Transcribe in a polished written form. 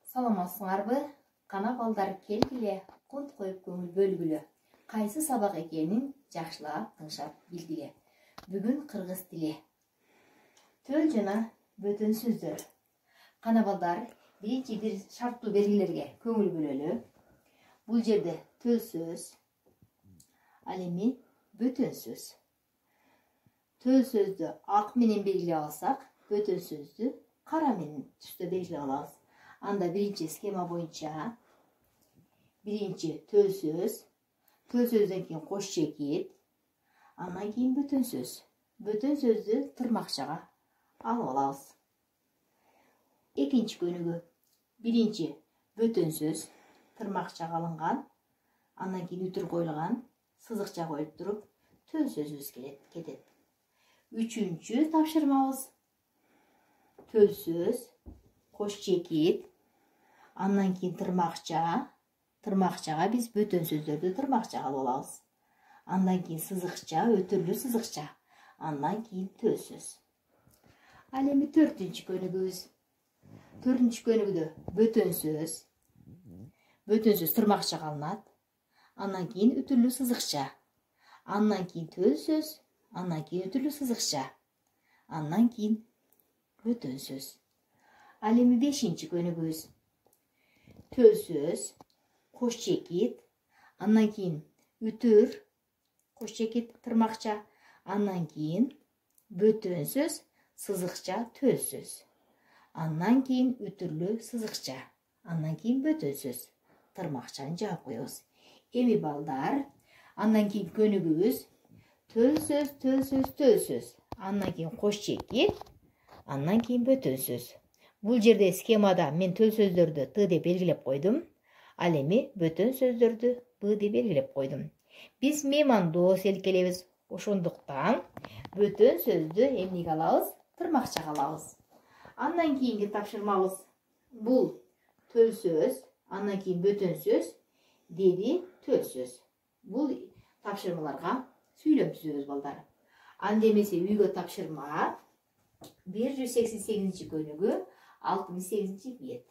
Саламатсыңарбы? Кана балдар келгиле, кот коюп көңүл бөлгүлө. Кайсы сабак экенин жакшылап тыңшап билгиле. Бүгүн кыргыз тили. Төл жана бөтөн сөздөр. Кана балдар, биринчи бир шарттуу белгилерге көңүл бөлөлү. Бул жерде төл сөз, ал эми бөтөн сөз. Төл сөздү ак менен белгилеп алсак, бөтөн сөздү кара менен түстө белгилеп алабыз. Анда биринчи схема боюнча биринчи төл сөздөн кийин кош чекит, андан кийин бөтөн сөз. Бөтөн сөздү тырмакчага алып алабыз. Экинчи көнүгүү. Биринчи бөтөн сөз тырмакчага алынган, андан кийин үтүр коюлган, сызыкча коюлуп туруп, төл сөзүбүз кетет. Үчүнчү тапшырмабыз. Төл сөз, кош чекит, андан кийин тырмакчага биз бөтөн сөздөрдү тырмакчага алып алабыз. Андан кийин сызыкча, өтүрлүү сызыкча, андан кийин төл сөз. Ал эми төртүнчү көнүгүүбүз. Төртүнчү көнүгүүдө бөтөн сөз тырмакчага алынат, андан кийин өтүрлүү сызыкча, андан кийин төл сөз, андан кийин өтүрлүү сызыкча, андан кийин бөтөн сөз. Ал эми бешинчи көнүгүүбүз. Төл сөз, кош чекит, андан кийин үтүр, кош чекит, тырмакча, андан кийин бөтөн сөз, сызыкча, төл сөз. Андан кийин үтүрлүү сызыкча, андан кийин бөтөн сөз. Тырмакчаны жаап коебуз. Эми балдар, андан кийин көнүгүүбүз төл сөз, андан кийин кош чекит, андан кийин бөтөн сөз. Бул жерде схемада мен төл сөздөрдү Т деп белгилеп койдум. Ал эми бөтөн сөздөрдү Б деп белгилеп койдум. Биз меймандоо селкелебиз. Ошондуктан бөтөн сөздү эмнеге алабыз? Тырмакчага алабыз. Андан кийинки тапшырмабыз. Бул төл сөз, андан кийин бөтөн сөз, деди төл сөз. Бул тапшырмаларга сүйлөм түзөбүз балдар. Анда эмесе үйгө тапшырма 188 көнүгүү 68 бет.